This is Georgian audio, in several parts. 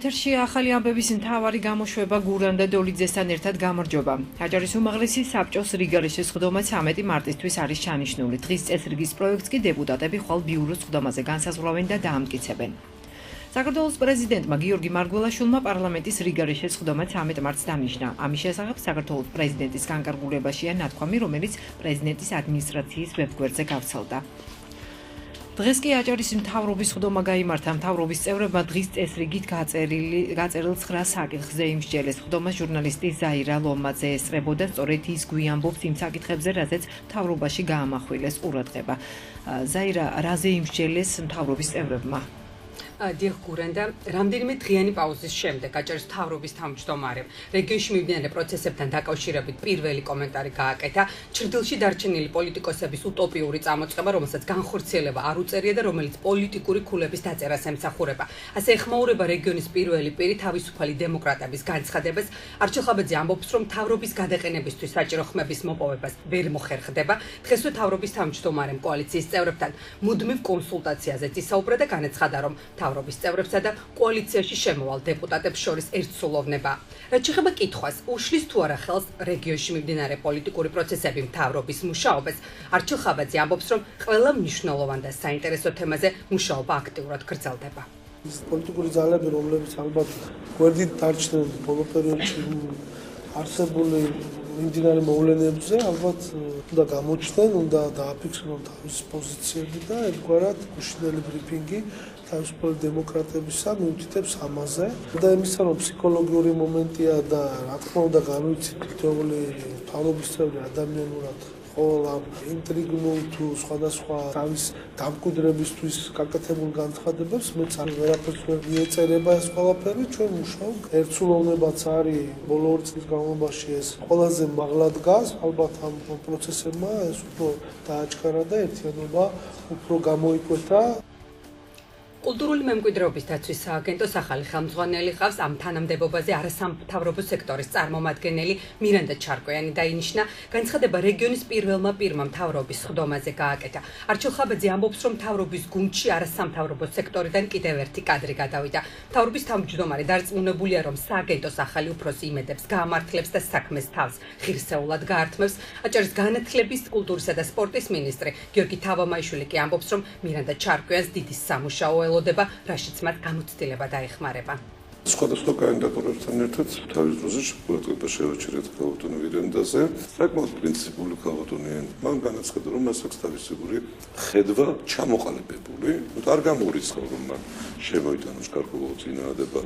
ეთერში ახალი ამბების მთავარი გამოშვება გურამ და დოლიძესთან ერთად გამარჯობა. აჭარის უმაღლესი საბჭოს რიგარის შესხდომა 13 მარტისთვის არის ჩანიშნული. დღის წესრიგის პროექტს კი დეპუტატები ხვალ ბიუროს სხდომაზე განსაზღვრავენ და დაამტკიცებენ. საქართველოს პრეზიდენტმა გიორგი მარგველაშვილმა პარლამენტის რიგარის შესხდომა 13 მარტს დანიშნა. ამის შესახებ საქართველოს პრეზიდენტის განკარგულებაშია ნათქვამი, რომელიც პრეზიდენტის ადმინისტრაციის ვებგვერდზე გავრცელდა. დღეს კი აჭარის მთავრობის სხდომა გაიმართა. მთავრობის წევრებმა დღის წესრიგით გაწერილ 9 საკითხზე იმსჯელეს. სხდომას ჟურნალისტი ზაირა ლომაძე ესწრებოდა, სწორედ ის გვიამბობს იმ საკითხებზე, რაზეც მთავრობაში გაამახვილეს ყურადღება. ზაირა, რაზე იმსჯელეს მთავრობის წევრებმა? დიახ გურენდა, რამდენიმე დღიანი პაუზის შემდეგ აჭარის მთავრობის თავმჯდომარემ რეგიონში მიმდინარე პროცესებთან დაკავშირებით პირველი კომენტარი გააკეთა. ჩრდილში დარჩენილი პოლიტიკოსების უტოპიური წამოწყება, რომელსაც განხორციელება არ უწერია და რომელიც პოლიტიკური ქულების დაწერას ემსახურება. ასე ეხმაურება რეგიონის პირველი პირი თავისუფალი დემოკრატების განცხადებას. არჩილ ხაბაძე ამბობს, რომ მთავრობის გადაყენებისთვის საჭირო ხმების მოპოვებას ვერ მოხერხდება. დღესვე მთავრობის თავმჯდომარემ კოალიციის წევრებთან მუდმივ კონსულტაციაზეც ისაუბრა და განაცხადა, რომ მთავრობის წევრებსა და კოალიციაში შემოვალ დეპუტატებს შორის ერთსულოვნება. რაც შეეხება კითხვას, უშლის თუ არა ხელს რეგიონში მიმდინარე პოლიტიკური პროცესები მთავრობის მუშაობას, არჩილ ხაბაძე ამბობს, რომ ყველა მნიშვნელოვან და საინტერესო თემაზე მუშაობა აქტიურად გრძელდება. პოლიტიკური ძალები, რომლებიც ალბათ გვერდით დარჩნენ ბოლო პერიოდში არსებული მიმდინარე მოვლენებზე, ალბათ უნდა გამოჩნდნენ, უნდა დააფიქსირონ თავისი პოზიციები და ერთგვარად უშინელი ბრიფინგი თავისუფალი დემოკრატებისა მიუთითებს ამაზე. და იმისა, რომ ფსიქოლოგიური მომენტია და რა თქმა უნდა განვიცით თითოეული მთავრობის წევრი ადამიანურად ყოველ ამ ინტრიგნულ თუ სხვადასხვა თავის დამკვიდრებისთვის გაკეთებულ განცხადებებს მეც ვერაფერს ვერ მიეწერება ეს ყველაფერი. ჩვენ მუშაობთ. ერთსულოვნებაც არის ბოლო 2 წლის განმავლობაში ეს ყველაზე მაღლა დგას. ალბათ ამ პროცესებმა ეს უფრო დააჩქარა და ერთიანობა უფრო გამოიკვეთა. კულტურული მემკვიდრეობის დაცვის სააგენტოს ახალი ხელმძღვანელი ხავს. ამ თანამდებობაზე არასამთავრობო სექტორის წარმომადგენელი მირანდა ჩარკვიანი დაინიშნა. განცხადება რეგიონის პირველმა პირმა მთავრობის სხდომაზე გააკეთა. არჩილ ხაბაძე ამბობს, რომ მთავრობის გუნდში არასამთავრობო სექტორიდან კიდევ ერთი კადრი გადავიდა. მთავრობის თავმჯდომარე დარწმუნებულია, რომ სააგენტოს ახალი უფროსი იმედებს გაამართლებს და საქმეს თავს ღირსეულად გაართმევს. აჭარის განათლების, კულტურისა და სპორტის მინისტრი გიორგი თავამაიშვილი კი ამბობს, რომ მირანდა ჩარკვიანს დიდი სამუშაო ელოდება, რაშიც მათ გამოცდილება დაეხმარება. სხვადასხვა კანდიდატურებთან ერთად თავის დროზე ყურადღება შევაჩერეთ ქალბატონ ვირენდაზე. საკმაოდ პრინციპული ქალბატონია. მან განაცხადა, რომ მას აქვს თავისებური ხედვა ჩამოყალიბებული. არ გამოურიცხავ, რომ მან შემოიტანოს გარკვეულ წინააღმდება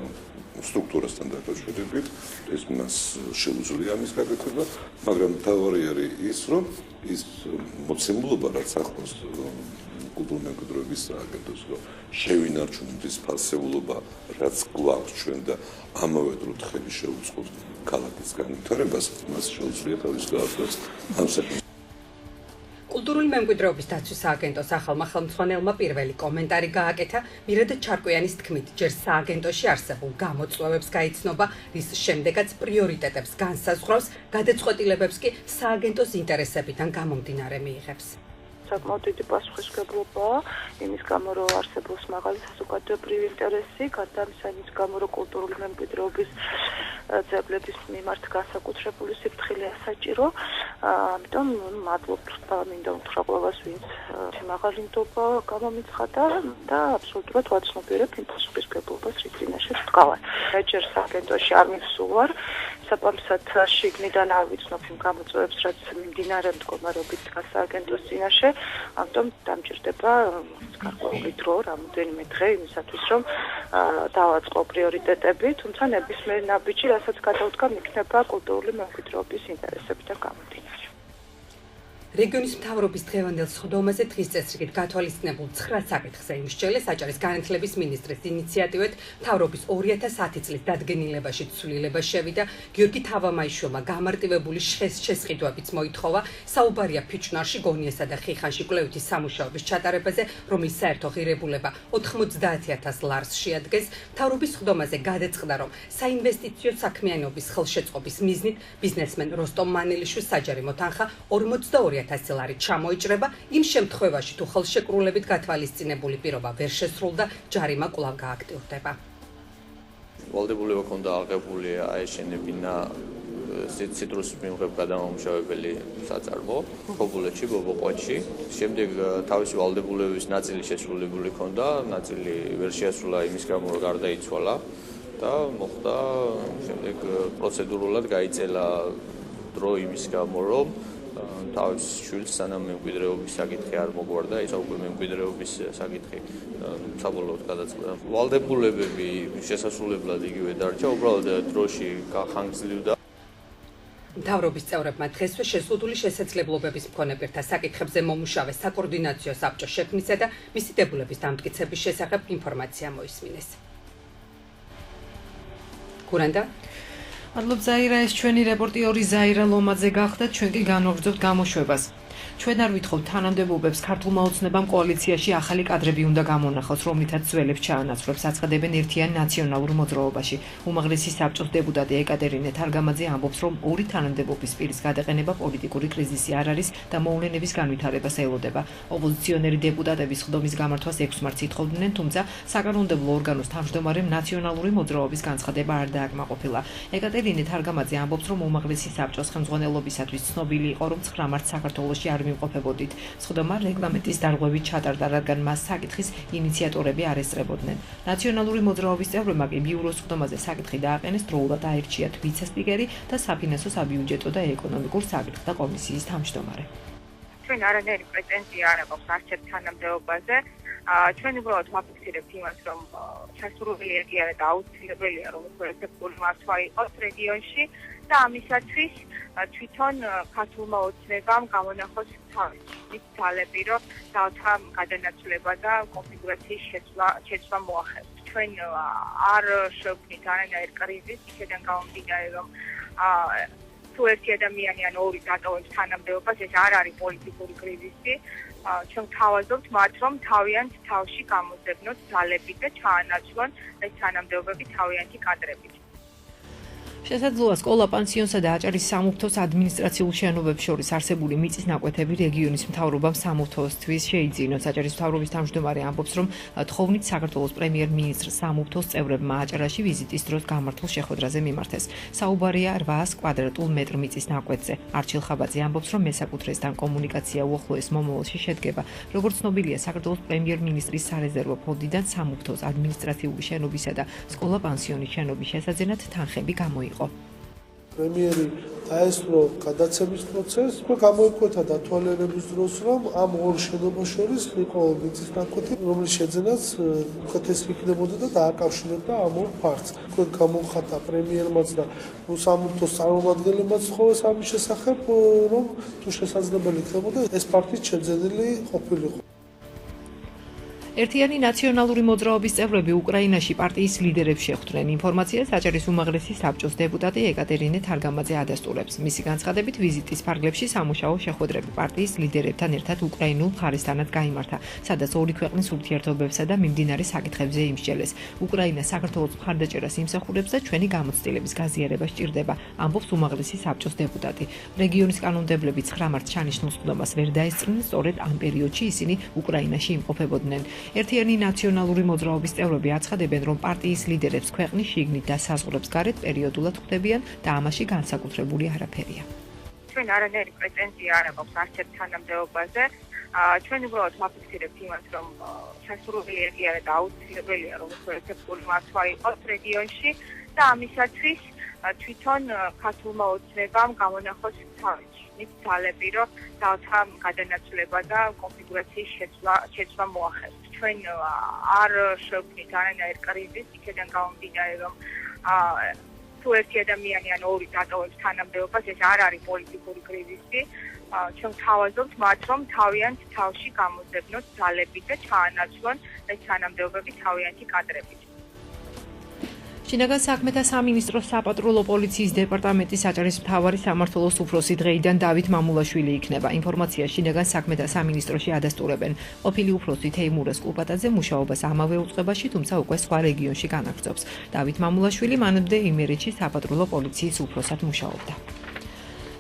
სტრუქტურასთან დაკავშირებით. ეს მას შეუძლია ამის გაკეთება, მაგრამ თავარი არის ის, რომ ის მოცემულობა, რაც ახლავს კულტურული მემკვიდრეობის სააგენტოს, რომ შევინარჩუნოთ ის ფასეულობა, რაც გვაქვს ჩვენ და ამავე დროულად ხელი შეუწყოთ ქალაქის განვითარებას, მას შეუძლია თავის გააცნოს ამ საქმეს. კულტურული მემკვიდრეობის დაცვის სააგენტოს ახალმა ხელმძღვანელმა პირველი კომენტარი გააკეთა. მირანდა ჩარკვიანის თქმით, ჯერ სააგენტოში არსებულ გამოწვევებს გაიცნობა, რის შემდეგაც პრიორიტეტებს განსაზღვრავს, გადაწყვეტილებებს კი სააგენტოს ინტერესებიდან გამომდინარე მიიღებს. საკმაოდ დიდი პასუხისმგებლობაა იმის გამო, რომ არსებობს მაღალი საზოგადოებრივი ინტერესი, გარდა ამისა იმის გამო, რომ კულტურული მემკვიდრეობის ძეგლების მიმართ განსაკუთრებული სიფრთხილე ასაჭირო. ამიტომ მადლობთ მინდა უთხრა ყველას, ვინც მაღალი ნდობა გამომიცხადა და აბსოლუტურად ვაცნობიერებ იმ პასუხისმგებლობას, რის წინაშეც ვდგავარ. ჯერ სააგენტოში არ მივსულ საპამსად შიგნიდან არ ვიცნობ იმ გამოწვევებს, რაც მიმდინარე მდგომარეობით დგას სააგენტოს წინაშე. ამიტომ დამჭირდება გარკვეული დრო, რამოდენიმე დღე იმისათვის, რომ დავაწყო პრიორიტეტები, თუმცა ნებისმიერ ნაბიჯი, რასაც გადავდგამ, იქნება კულტურული მემკვიდრეობის ინტერესებიდან გამომდინარე. რეგიონის მთავრობის დღევანდელ სხდომაზე დღის წესრიგით გათვალისწინებულ 9 საკითხზე იმსჯელეს აჭარის განათლების მინისტრის ინიციატივით მთავრობის 2010 წლის დადგენილებაში ცვლილება შევიდა. გიორგი თავამაიშვილმა გამარტივებული შესყიდვებიც მოითხოვა. საუბარია ფიჭვნარში, გონიესა და ხიხანში კვლევითი სამუშაოების ჩატარებაზე, რომლის საერთო ღირებულება 90,000 ლარს შეადგენს. მთავრობის სხდომაზე გადაწყდა, რომ საინვესტიციო საქმიანობის ხელშეწყობის მიზნით ბიზნესმენ როსტომ მანილიშვილს საჯარი მოთანხა 42,000 ლარი ჩამოიჭრება. იმ შემთხვევაში, თუ ხელშეკრულებით გათვალისწინებული პირობა ვერ შესრულდა, ჯარიმა კვლავ გააქტიურდება. ვალდებულება ქონდა აღებული აეშენებინა ციტრუსის მიმღებ გადამამუშავებელი საწარმო ხობულეთში, ბობოყვათში. შემდეგ თავისი ვალდებულების ნაწილი შესრულებული ქონდა, ნაწილი ვერ შეასრულა იმის გამო, რომ გარდაიცვალა და მოხდა შემდეგ პროცედურულად გაიწელა დრო იმის გამო, რომ თავის შვილს სანამ მემკვიდრეობის საკითხი არ მოგვარდა, ისა უკვე მემკვიდრეობის საკითხი საბოლოოდ გადაწყდა. ვალდებულებები შესასრულებლად იგივე დარჩა, უბრალოდ დროში გახანგრძლივდა. მთავრობის წევრებმა დღესვე შეზღუდული შესაძლებლობების მქონე პირთა საკითხებზე მომუშავე საკოორდინაციო საბჭოს შექმნისა და მისი დებულების დამტკიცების შესახებ ინფორმაცია მოისმინეს. გურანდა მადლობ ზაირა, ეს ჩვენი რეპორტიორი ზაირა ლომაძე გახდათ, ჩვენ კი განვაგრძობთ გამოშვებას. ჩვენ არ ვითხოვთ თანამდებობებს ქართულმა ოცნებამ კოალიციაში ახალი კადრები უნდა გამონახოს, რომლითაც ძველებს ჩაანაცვლებს აცხადებენ ერთიან ნაციონალურ მოძრაობაში. უმაღლესი საბჭოს დეპუტატი ეკატერინე თარგამაძე ამბობს, რომ ორი თანამდებობის პირის გადაყენება პოლიტიკური კრიზისი არ არის და მოვლენების განვითარებას ელოდება. ოპოზიციონერი დეპუტატების სხდომის გამართვას 6 მარტს ითხოვდნენ, თუმცა საკანონმდებლო ორგანოს თავმჯდომარემ ნაციონალური მოძრაობის განცხადება არ დააკმაყოფილა. ეკატერინე თარგამაძე ამბობს, რომ უმაღლესი საბჭოს ხელმძღვანელობისათვის ცნობილი იყო, რომ 9 მარტს საქართველოში არ მიმყოფებოდით. სხდომა რეგლამენტის დარღვევით ჩატარდა, რადგან მას საკითხის ინიციატორები არ ესწრებოდნენ. ნაციონალური მოძრაობის წევრებმა კი ბიუროს სხდომაზე საკითხი დააყენეს, დროულად აირჩიათ ვიცე-სპიკერი და საფინანსო, საბიუჯეტო და ეკონომიკურ საკითხთა კომისიის თავმჯდომარე. ჩვენ არანაირი პრეტენზია არ აქვს არც ერთ თანამდებობაზე. ჩვენ უბრალოდ ვაფიქსირებთ იმას, რომ შესრულებელია და აუცილებელია, რომ ეფექტური მართვა იყოს რეგიონში და ამისათვის თვითონ ქართულმა ოცნებამ გამონახოს თავისი ძალები, რომ ძალთა გადანაცვლება და კონფიგურაციის შეცვლა მოახერხოს. ჩვენ არ შევქმნით არანაირ კრიზისს, იქიდან გამომდინარე, რომ თუ ერთი ადამიანი ან ორი დატოვებს თანამდებობას, ეს არ არის პოლიტიკური კრიზისი. ჩვენ თავაზობთ მათ, რომ თავიანთ თავში გამოძებნოთ ძალები და ჩაანაცვლონ ეს თანამდებობები თავიანთი კადრებით. შესაძლოა სკოლა, პანსიონსა და აჭარის სამუფრთოს ადმინისტრაციულ შენობებს შორის არსებული მიწის ნაკვეთები რეგიონის მთავრობამ სამუფრთოსთვის შეიძინოს. აჭარის მთავრობის თავმჯდომარე ამბობს, რომ თხოვნით საქართველოს პრემიერ-მინისტრ სამუფრთოს წევრებმა აჭარაში ვიზიტის დროს გამართულ შეხვედრაზე მიმართეს. საუბარია 800 კვადრატულ მეტრ მიწის ნაკვეთზე. არჩილ ხაბაძე ამბობს, რომ მესაკუთრესთან კომუნიკაცია უახლოეს მომავალში შედგება. როგორც ცნობილია, საქართველოს პრემიერ-მინისტრის სარეზერვო ფონდიდან სამუფრთოს ადმინისტრაციული შენობისა და სკოლა, პანსიონის შენობის შესაძენად თანხები გამოიყო. პრემიერი დაესწრო გადაცემის პროცესს და გამოიკვეთა დათვალიერების დროს, რომ ამ ორ შენობას შორის იყო მიწის ნაკვეთი, რომლის შეძენაც უკეთესი იქნებოდა და დააკავშირებდა ამ ორ ფაქტს. თქვენ გამოხატა პრემიერმაც და სამუფრთოს წარმომადგენლებმაც ხოლმე ამის შესახებ, რომ თუ შესაძლებელი იქნებოდა ეს ფაქტი შეძენილი ყოფილიყო. ერთიანი ნაციონალური მოძრაობის წევრები უკრაინაში პარტიის ლიდერებს შეხვდნენ. ინფორმაციას აჭარის უმაღლესი საბჭოს დეპუტატი ეკატერინე თარგამაძე ადასტურებს. მისი განცხადებით, ვიზიტის ფარგლებში სამუშაო შეხვედრები პარტიის ლიდერებთან ერთად უკრაინულ მხარესთანაც გაიმართა, სადაც ორი ქვეყნის ურთიერთობებსა და მიმდინარე საკითხებზე იმსჯელეს. უკრაინა საქართველოს მხარდაჭერას იმსახურებს და ჩვენი გამოცდილების გაზიარება სჭირდება, ამბობს უმაღლესი საბჭოს დეპუტატი. რეგიონის კანონმდებლები 9 მარტს ჩანიშნულ სხდომას ვერ დაესწრნენ, სწორედ ამ პერიოდში ისინი უკრაინაში იმყოფებოდნენ. ერთიანი ნაციონალური მოძრაობის წევრები აცხადებენ, რომ პარტიის ლიდერებს ქვეყნის შიგნით და საზღვრებს გარეთ პერიოდულად ხვდებიან და ამაში განსაკუთრებული არაფერია. ჩვენ არანაირი პრეტენზია არ აქვს არც ერთ თანამდებობაზე. ჩვენ უბრალოდ ვაფიქსირებთ იმას, რომ შესრულებელია და აუცილებელია, რომ ეფექტური მართვა იყოს რეგიონში და ამისათვის თვითონ ქართულმა ოცნებამ გამონახოს თავისი ძალები, რომ ძალთა გადანაცვლება და კონფიგურაციის შეცვლა მოახერხოს. ჩვენ არ შევქმნით არანაირ კრიზისს, იქიდან გამომდინარე, რომ თუ ერთი ადამიანი ან ორი დატოვებს თანამდებობას, ეს არ არის პოლიტიკური კრიზისი. ჩვენ თავაზობთ მათ, რომ თავიანთ თავში გამოძებნოთ ძალები და ჩაანაცვლონ ეს თანამდებობები თავიანთი კადრებით. შინაგან საქმეთა სამინისტროს საპატრულო პოლიციის დეპარტამენტის აჭარის მთავარი სამმართველოს უფროსი დღეიდან დავით მამულაშვილი იქნება. ინფორმაცია შინაგან საქმეთა სამინისტროში ადასტურებენ. ყოფილი უფროსი თეიმურა სკულპატაძე მუშაობას ამავე უწყებაში, თუმცა უკვე სხვა რეგიონში განაგრძობს. დავით მამულაშვილი მანამდე იმერეთში საპატრულო პოლიციის უფროსად მუშაობდა.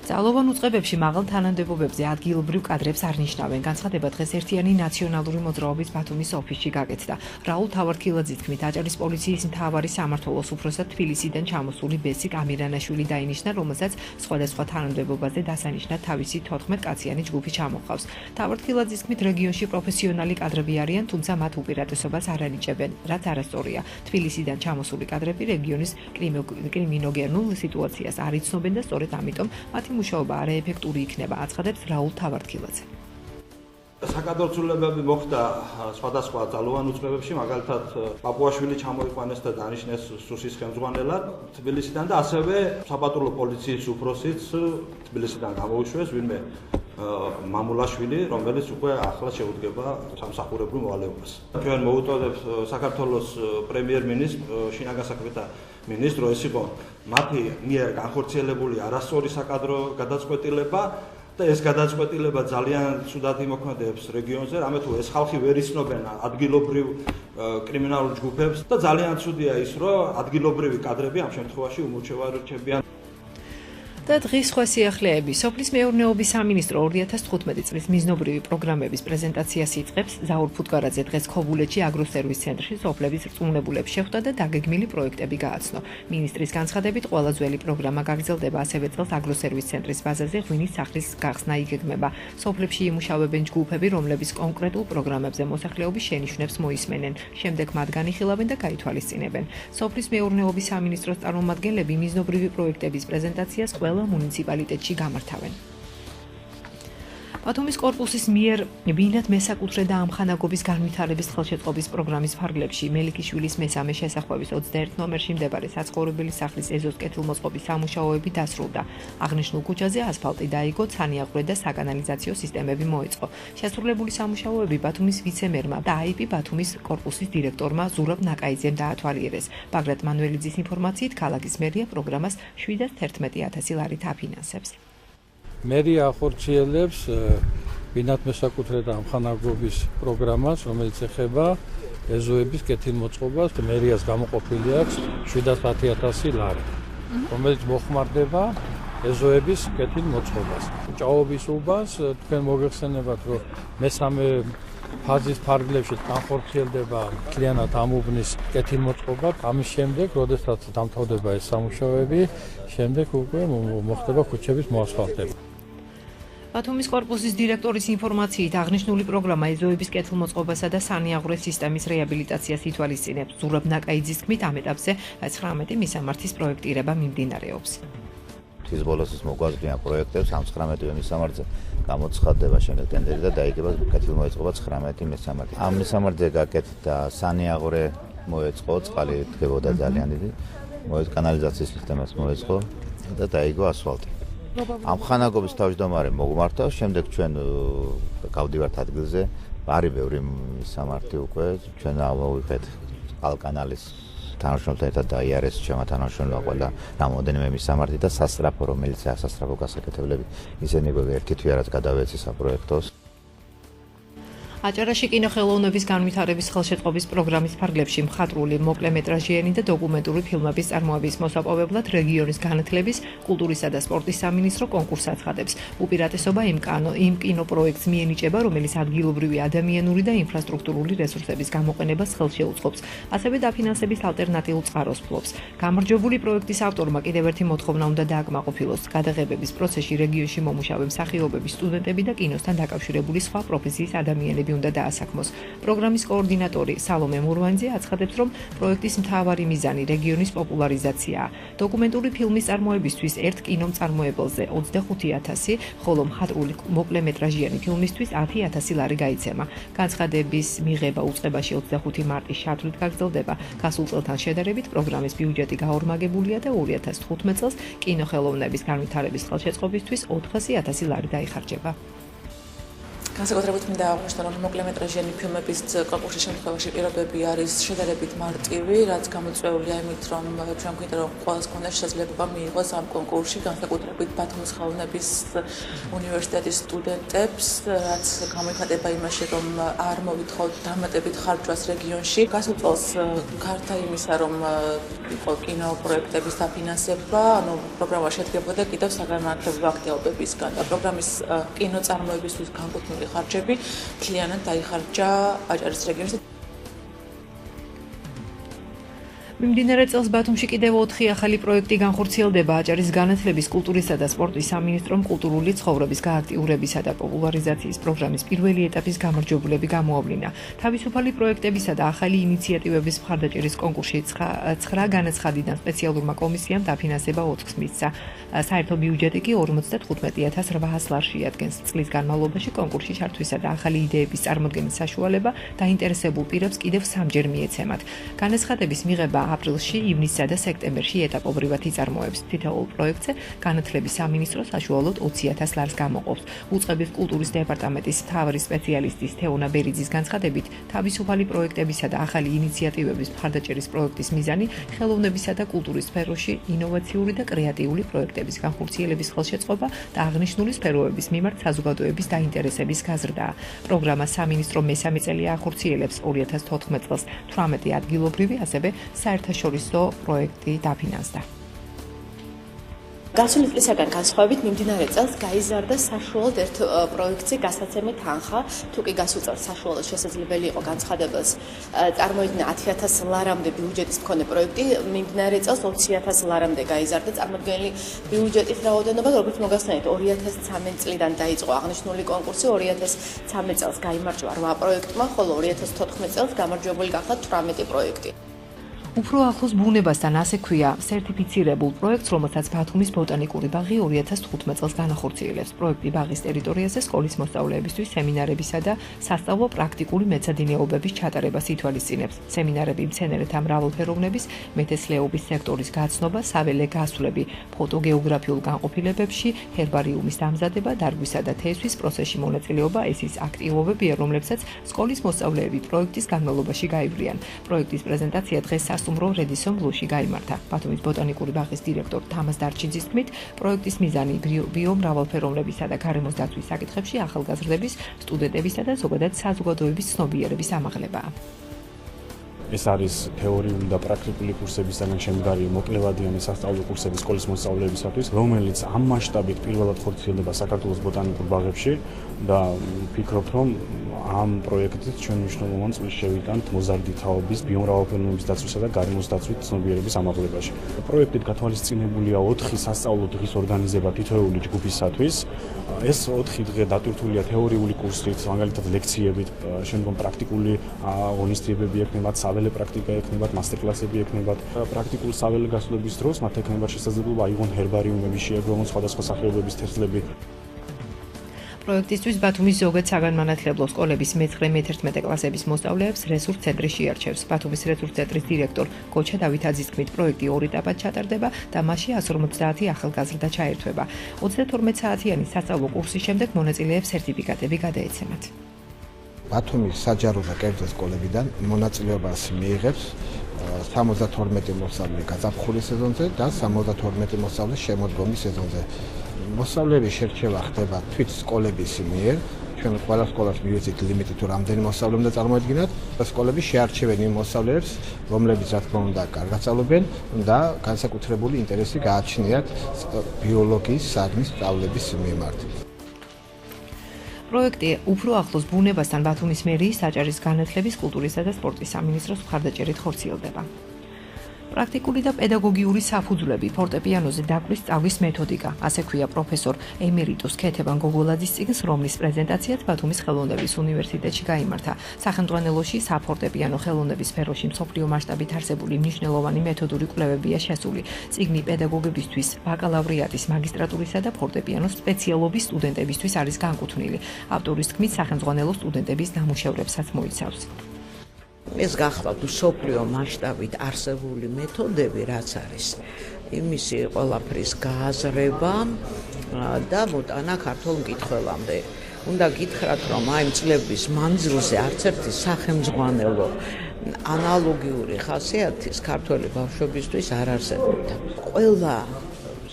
ძალოვან უწყებებში მაღალ თანამდებობებზე ადგილობრივ კადრებს არ ნიშნავენ. განცხადება დღეს ერთიანი ნაციონალური მოძრაობის ბათუმის ოფისში გაკეთდა. რაულ თავარქილაძის თქმით, აჭარის პოლიციის მთავარი სამმართველოს უფროსად თბილისიდან ჩამოსული ბესიკ ამირანაშვილი დაინიშნა, რომელსაც სხვადასხვა თანამდებობაზე დასანიშნად თავისი 14 კაციანი ჯგუფი ჩამოყავს. თავარქილაძის თქმით, რეგიონში პროფესიონალი კადრები არიან, თუმცა მათ უპირატესობას არ ანიჭებენ, რაც არასწორია. თბილისიდან ჩამოსული კადრები რეგიონის კრიმინოგენულ სიტუაციას არ იცნობენ და სწორედ ამიტომ მათი მუშაობა არაეფექტური იქნება, აცხადებს რაულ თავარქილაძე. საკადროცულებები მოხდა სხვადასხვა ძალოვან უწყებებში, მაგალითად პაპუაშვილი ჩამოიყვანეს და დანიშნეს სუსის ხელმძღვანელად თბილისიდან და ასევე საპატრულო პოლიციის უფროსიც თბილისიდან გამოუშვეს ვინმე მამულაშვილი, რომელიც უკვე ახლა შეუდგება სამსახურებრივ მოვალეობას. ჩვენ მოუწოდებთ საქართველოს პრემიერ-მინისტრს, შინაგან საქმეთა მინისტრს, რომ ეს იყო მათი მიერ განხორციელებული არასწორი საკადრო გადაწყვეტილება და ეს გადაწყვეტილება ძალიან ცუდად იმოქმედებს რეგიონზე, რამე თუ ეს ხალხი ვერ იცნობენ ადგილობრივ კრიმინალურ ჯგუფებს და ძალიან ცუდია ის, რომ ადგილობრივი კადრები ამ შემთხვევაში უმორჩევარებიან. და დღის სხვა სიახლეები. სოფლის მეურნეობის სამინისტრო 2015 წლის მიზნობრივი პროგრამების პრეზენტაციას იწყებს. ზაურ ფუტკარაძე დღეს ქობულეთში აგროსერვის ცენტრში სოფლების რწმუნებულებს შეხვდა და დაგეგმილი პროექტები გააცნო. მინისტრის განცხადებით, ყველა ძველი პროგრამა გაგრძელდება, ასევე წელს აგროსერვის ცენტრის ბაზაზე ღვინის სახლის გახსნა იგეგმება. სოფლებში იმუშავებენ ჯგუფები, რომლებიც კონკრეტულ პროგრამებზე მოსახლეობის შენიშვნებს მოისმენენ. შემდეგ მათ განიხილავენ და გაითვალისწინებენ. სოფლის მეურნეობის სამინისტროს წარმომადგენლები მიზნობრივი პროექტების პრეზენტაციას მუნიციპალიტეტში გამართავენ. ბათუმის კორპუსის მიერ ბინად მესაკუთრე და ამხანაგობის განვითარების ხელშეწყობის პროგრამის ფარგლებში მელიქიშვილის მესამე შესახვევის 21 ნომერში მდებარე საცხოვრებელი სახლის ეზოს კეთილმოწყობის სამუშაოები დასრულდა. აღნიშნულ ქუჩაზე ასფალტი დაიგო, ცანიაყვრე და საკანალიზაციო სისტემები მოეწყო. შესრულებული სამუშაოები ბათუმის ვიცემერმა და აიპ ბათუმის კორპუსის დირექტორმა ზურაბ ნაკაიძემ დაათვალიერეს. ბაგრატ მანუელიძის ინფორმაციით, ქალაქის მერია პროგრამას 711,000 ლარით აფინანსებს. მერია ახორციელებს ბინად მესაკუთრე და ამხანაგობის პროგრამას, რომელიც ეხება ეზოების კეთილმოწყობას. მერიას გამოყოფილი აქვს 710,000 ლარი, რომელიც მოხმარდება ეზოების კეთილმოწყობას. ჭაობის უბანს თქვენ მოგეხსენებათ, რომ მესამე ფაზის ფარგლებში განხორციელდება მთლიანად ამ უბნის კეთილმოწყობა. ამის შემდეგ, როდესაც დამთავრდება ეს სამუშაოები, შემდეგ უკვე მოხდება ქუჩების მოასფალტება. ბათუმის კორპუსის დირექტორის ინფორმაციით, აღნიშნული პროგრამა ეზოების კეთილმოწყობასა და სანიაღვრე სისტემის რეაბილიტაციას ითვალისწინებს. ზურაბ ნაკაიძის თქმით, ამ ეტაპზე 19 მისამართის პროექტირება მიმდინარეობს. თვის ბოლოს მოგვაზრდიან პროექტებს 19 მისამართზე გამოცხადდება შემდეგ ტენდერი და დაიგება კეთილმოწყობა 19 მისამართი. ამ მისამართზე გაკეთდა სანიაღვრე მოეწყო, წყალი დგებოდა ძალიან დიდი, კანალიზაციის სისტემას მოეწყო და დაიგო ასფალტი. ამხანაგობის თავმჯდომარე მოგმართავ, შემდეგ ჩვენ გავდივართ ადგილზე, არის ბევრი მისამართი უკვე, ჩვენ ავიღეთ წყალკანალის თანაშრომელთან ერთად დაიარეს ჩემო თანაშრომელმა ყველა რამოდენიმე მისამართი და სასწრაფო, რომელიც სასწრაფო გასაკეთებლები, ისინი ერთი თვიარად გადავეცი საპროექტოს. აჭარაში კინოხელოვნების განვითარების ხელშეწყობის პროგრამის ფარგლებში მხატვრული, მოკლემეტრაჟიანი და დოკუმენტური ფილმების წარმოების მოსაპოვებლად რეგიონის განათლების, კულტურისა და სპორტის სამინისტრო კონკურსს აცხადებს. უპირატესობა იმ კინოპროექტს მიენიჭება, რომელიც ადგილობრივი ადამიანური და ინფრასტრუქტურული რესურსების გამოყენებას ხელს შეუწყობს, ასევე დაფინანსების ალტერნატიულ წყაროს ფლობს. გამარჯვებული პროექტის ავტორმა კიდევ ერთი მოთხოვნა უნდა დააკმაყოფილოს. გადაღებების პროცესში რეგიონში მომუშავე მსახიობები, სტუდენტები და კინოსთან დაკავშირებული სხვა პროფესიის ადამიანები უნდა დაასაქმოს. პროგრამის კოორდინატორი სალომე მურვანიძე აცხადებს, რომ პროექტის მთავარი მიზანი რეგიონის პოპულარიზაციაა. დოკუმენტური ფილმის წარმოებისთვის ერთ კინომწარმოებელზე 25,000, ხოლო მხატვრული მოკლემეტრაჟიანი ფილმისთვის 10,000 ლარი გაიცემა. განცხადების მიღება უწყებაში 25 მარტის ჩათვლით გაგრძელდება. გასულ წელთან შედარებით პროგრამის ბიუჯეტი გაორმაგებულია და 2015 წელს კინოხელოვნების განვითარების ხელშეწყობისთვის 400,000 ლარი დაიხარჯება. განსაკუთრებით მინდა აღვნიშნო, რომ მოკლემეტრაჟიანი ფილმების კონკურსის შემთხვევაში პირობები არის შედარებით მარტივი, რაც გამოწვეულია იმით, რომ ჩვენ გვინდა რომ ყველას ქონდეს შესაძლებლობა მიიღოს ამ კონკურსში, განსაკუთრებით ბათუმის ხელოვნების უნივერსიტეტის სტუდენტებს, რაც გამოიხატება იმაში, რომ არ მოვითხოვთ დამატებით ხარჯვას რეგიონში. გასულ წელს გარდა იმისა, რომ იყო კინოპროექტების დაფინანსება, პროგრამა შედგებოდა კიდევ საგანმანათლებლო აქტივობებისგან და პროგრამის კინოწარმოებისთვის განკუთვნილი ხარჯები მთლიანად დაიხარჯა აჭარის რეგიონში. მიმდინარე წელს ბათუმში კიდევ 4 ახალი პროექტი განხორციელდება. აჭარის განათლების, კულტურისა და სპორტის სამინისტრომ კულტურული ცხოვრების გააქტიურებისა და პოპულარიზაციის პროგრამის პირველი ეტაპის გამარჯვებულები გამოავლინა. თავისუფალი პროექტებისა და ახალი ინიციატივების მხარდაჭერის კონკურსში 9 განაცხადიდან სპეციალურმა კომისიამ დაფინანსება 4-ს მისცა. საერთო ბიუჯეტი კი 55,800 ლარს შეადგენს. წლის განმავლობაში კონკურსში ჩართვისა და ახალი იდეების წარმოდგენის საშუალება დაინტერესებულ პირებს კიდევ 3-ჯერ მიეცემათ. განაცხადების მიღება აპრილში, ივნისსა და სექტემბერში ეტაპობრივად იწარმოებს. თითოეულ პროექტზე განათლების სამინისტრო საშუალოდ 20,000 ლარს გამოყოფს. უწყების კულტურის დეპარტამენტის მთავარი სპეციალისტის თეონა ბერიძის განცხადებით, თავისუფალი პროექტებისა და ახალი ინიციატივების მხარდაჭერის პროექტის მიზანი ხელოვნებისა და კულტურის სფეროში ინოვაციური და კრეატიული პროექტების განხორციელების ხელშეწყობა და აღნიშნული სფეროების მიმართ საზოგადოების დაინტერესების გაზრდაა. პროგრამა სამინისტრო მესამე წელია ახორციელებს 2014 წელს 18 ადგილობრივი, ასევე საერთაშორისო პროექტი დაფინანსდა. გასული წლისაგან განსხვავებით მიმდინარე წელს გაიზარდა საშუალოდ ერთ პროექტზე გასაცემი თანხა, თუ კი გასულ წელს საშუალოდ შესაძლებელი იყო განცხადებელს წარმოედგინა 10,000 ლარამდე ბიუჯეტის მქონე პროექტი, მიმდინარე წელს 20,000 ლარამდე გაიზარდა წარმოდგენილი ბიუჯეტის რაოდენობა, როგორც მოგახსენეთ 2013 წლიდან დაიწყო აღნიშნული კონკურსი, 2013 წელს გაიმარჯვა 8 პროექტმა, ხოლო 2014 წელს გამარჯვებული გახდა 18 პროექტი. უფრო ახლოს ბუნებასთან ასე ქვია სერტიფიცირებულ პროექტს, რომელსაც ბათუმის ბოტანიკური ბაღი 2015 წელს განახორციელებს. პროექტი ბაღის ტერიტორიაზე სკოლის მოსწავლეებისთვის სემინარებისა და სასწავლო პრაქტიკული მეცადინეობების ჩატარებას ითვალისწინებს. სემინარები მცენარეთა მრავალფეროვნების, მეთესლეობის სექტორის გაცნობა, საველე გასვლები, ფოტოგეოგრაფიულ განყოფილებებში, ჰერბარიუმის დამზადება, დარგვისა და თესვის პროცესში მონაწილეობა ეს ის აქტივობებია, რომლებსაც სკოლის მოსწავლეები პროექტის განმავლობაში გაივლიან. პროექტის პრეზენტაცია დღეს სტუმრო რედისონ ბლუში გაიმართა. ბათუმის ბოტანიკური ბაღის დირექტორ თამაზ დარჩიძის თქმით, პროექტის მიზანი ბიომრავალფეროვნებისა და გარემოს დაცვის საკითხებში ახალგაზრდების, სტუდენტებისა და ზოგადად საზოგადოების ცნობიერების ამაღლებაა. ეს არის თეორიული და პრაქტიკული კურსებისგან შემდგარი მოკლევადიანი სასწავლო კურსები სკოლის მოსწავლეებისათვის, რომელიც ამ მასშტაბით პირველად ხორციელდება საქართველოს ბოტანიკურ ბაღებში და ვფიქრობ, რომ ამ პროექტით ჩვენ მნიშვნელოვან წვლილს შევიტანთ მოზარდი თაობის ბიომრავალფეროვნების დაცვისა და გარემოს დაცვის ცნობიერების ამაღლებაში. პროექტით გათვალისწინებულია 4 სასწავლო დღის ორგანიზება თითოეული ჯგუფისათვის. ეს 4 დღე დატვირთულია თეორიული კურსით, მაგალითად ლექციებით, შემდგომ პრაქტიკული აღონისტიებები ექნებათ, საველე პრაქტიკა ექნებათ, მასტერკლასები ექნებათ. პრაქტიკულ საველე გასვლების დროს მათ ექნებათ შესაძლებლობა აიღონ ჰერბარიუმები, შეეგროვონ სხვადასხვა სახეობების თესლები. პროექტისთვის ბათუმის ზოგად საგანმანათლებლო სკოლების მე-11 კლასების მოსწავლეებს რესურს ცენტრი შეარჩევს. ბათუმის რესურს ცენტრის დირექტორ გოჩა დავითაძის თქმით, პროექტი 2 ეტაპად ჩატარდება და მასში 150 ახალგაზრდა ჩაერთვება. 32 საათიანი სასწავლო კურსის შემდეგ მონაწილეებს სერტიფიკატები გადაეცემათ. ბათუმის საჯარო და კერძო სკოლებიდან მონაწილეობას მიიღებს 72 მოსწავლე გაზაფხულის სეზონზე და 72 მოსწავლე შემოდგომის სეზონზე. მოსწავლეების შერჩევა ხდება თვით სკოლების მიერ. ჩვენ ყველა სკოლას მივეცით ლიმიტი თუ რამდენი მოსწავლე უნდა წარმოედგინათ. სკოლები შეარჩევენ იმ მოსწავლეებს, რომლებიც რა თქმა უნდა კარგად სწავლობენ და განსაკუთრებული ინტერესი გააჩნიათ ბიოლოგიის საგნის სწავლების მიმართ. პროექტი უფრო ახლოს ბუნებასთან ბათუმის მერიის, აჭარის განათლების, კულტურისა და სპორტის სამინისტროს მხარდაჭერით ხორციელდება. პრაქტიკული და პედაგოგიური საფუძვლები, ფორტეპიანოზე დაკვრის სწავლის მეთოდიკა, ასე ქვია პროფესორ ემერიტუს ქეთევან გოგოლაძის წიგნს, რომლის პრეზენტაციაც ბათუმის ხელოვნების უნივერსიტეტში გაიმართა. სახელმძღვანელოში საფორტეპიანო ხელოვნების სფეროში მსოფლიო მასშტაბით არსებული მნიშვნელოვანი მეთოდური კვლევებია შესული. წიგნი პედაგოგებისთვის, ბაკალავრიატის, მაგისტრატურისა და ფორტეპიანოს სპეციალობის სტუდენტებისთვის არის განკუთვნილი. ავტორის თქმით, სახელმძღვანელო სტუდენტების ნამუშევრებსაც მოიცავს. ეს გახლავთ მსოფლიო მასშტაბით არსებული მეთოდები, რაც არის იმისი ყველაფრის გააზრება და მოტანა ქართულ მკითხველამდე. უნდა გითხრათ, რომ აი წლების მანძილზე არც ერთი სახელმძღვანელო ანალოგიური ხასიათის ქართველი ბავშვებისთვის არ არსებობდა. ყველა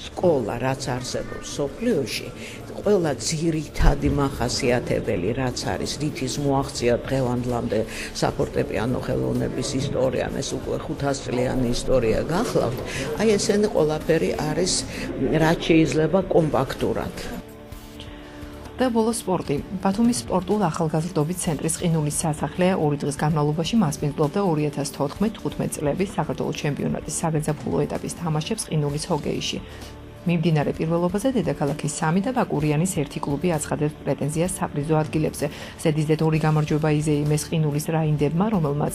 სკოლა, რაც არსებობს სოფლიოში, ყველა ძირითადი მახასიათებელი, რაც არის, რითის მოაღწია დღევანდლამდე საფორტეპიანო ხელოვნების ისტორიამ, ეს უკვე 500 წლიანი ისტორია გახლავთ, აი ესენი ყველაფერი არის, რაც შეიძლება კომპაქტურად. და ბოლოს სპორტი. ბათუმის სპორტულ ახალგაზრდობის ცენტრის ყინულის სასახლე 2 დღის განმავლობაში მასპინძლობდა 2014-15 წლების საქართველოს ჩემპიონატის საგაზაფხულო ეტაპის თამაშებს ყინულის ჰოკეიში. მიმდინარე პირველობაზე დედაქალაქის 3 და ბაკურიანის 1 კლუბი აცხადებს პრეტენზიას საპრიზო ადგილებზე. ზედიზედ 2 გამარჯვება იზეიმეს ყინულის რაინდებმა, რომელმაც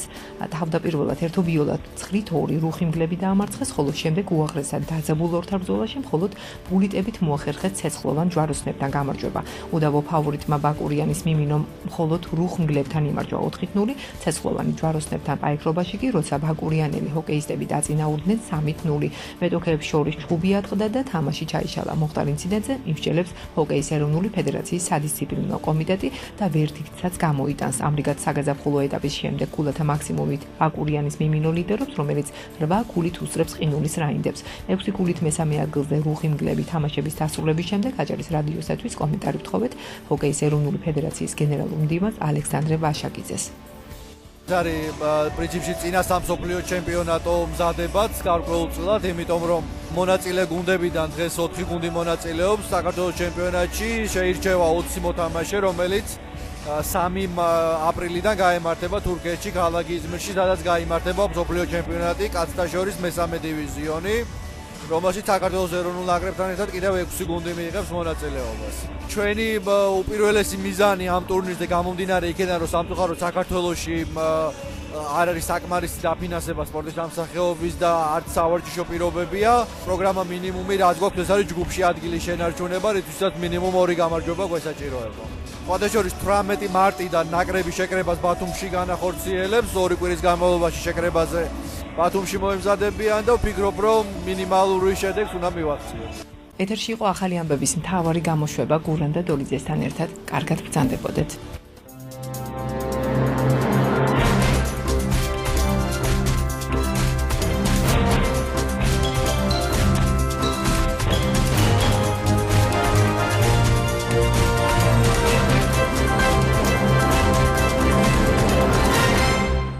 თავდაპირველად ერთობიოლად 9-2 რუხიმგლები დაამარცხეს, ხოლო შემდეგ უაღრესად დაძაბულ ორთაბრძოლაში მხოლოდ ბულიტებით მოახერხეს ცეცხლოვან ჯვაროსნებთან გამარჯვება. უდავო ფავორიტმა ბაკურიანის მიმინომ მხოლოდ რუხმგლებთან იმარჯვა 4-0, ცეცხლოვანი ჯვაროსნებთან პაიქრობაში კი როცა ბაკურიანელი ჰოკეისტები დაწინაურდნენ 3-0. მეტოქეებს შორის ჩხუბი ატყდა და თამაში ჩაიშალა. მოხდარ ინციდენტზე იმსჯელებს ჰოკეის ეროვნული ფედერაციის სადისციპლინო კომიტეტი და ვერდიქტსაც გამოიტანს. ამრიგად საგაზაფხულო ეტაპის შემდეგ ქულათა მაქსიმუმით ბაკურიანის მიმინო ლიდერობს, რომელიც 8 ქულით უსწრებს ყინულის რაინდებს. 6 ქულით მესამე ადგილზე რუხიმგლები თამაშების დასრულების შემდეგ აჭარის რადიოსათვის კომენტარი ვთხოვეთ ჰოკეის ეროვნული ფედერაციის გენერალურ მდივანს ალექსანდრე ვაშაკიძეს. არის პრინციპში წინა სამსოფლიო ჩემპიონატო მზადებაც გარკვეულწილად, იმიტომ რომ მონაწილე გუნდებიდან დღეს 4 გუნდი მონაწილეობს საქართველოს ჩემპიონატში, შეირჩევა 20 მოთამაშე, რომელიც 3 აპრილიდან გაემართება თურქეთში, ქალაქ იზმირში, სადაც გაიმართება მსოფლიო ჩემპიონატი კაცთა შორის მესამე დივიზიონი, რომელშიც საქართველოს ეროვნულ ნაკრებთან ერთად კიდევ 6 გუნდი მიიღებს მონაწილეობას. ჩვენი უპირველესი მიზანი ამ ტურნირზე გამომდინარე იქიდან, რომ სამწუხაროდ საქართველოში არ არის საკმარისი დაფინანსება სპორტის სამსახიობის და არც სავარჯიშო პირობებია. პროგრამა მინიმუმი რაც გვაქვს, ეს არის ჯგუფში ადგილის შენარჩუნება, რითვისაც მინიმუმ 2 გამარჯვება გვესაჭიროება. სხვადასხვა 18 მარტიდან ნაკრები შეკრებას ბათუმში განახორციელებს, 2 კვირის განმავლობაში შეკრებაზე ბათუმში მოემზადებიან და ვფიქრობ, რომ მინიმალური შედეგს უნდა მივახციოთ. ეთერში იყო ახალი ამბების მთავარი გამოშვება გურან და დოლიძესთან ერთად. კარგად ბრძანდებოდეთ.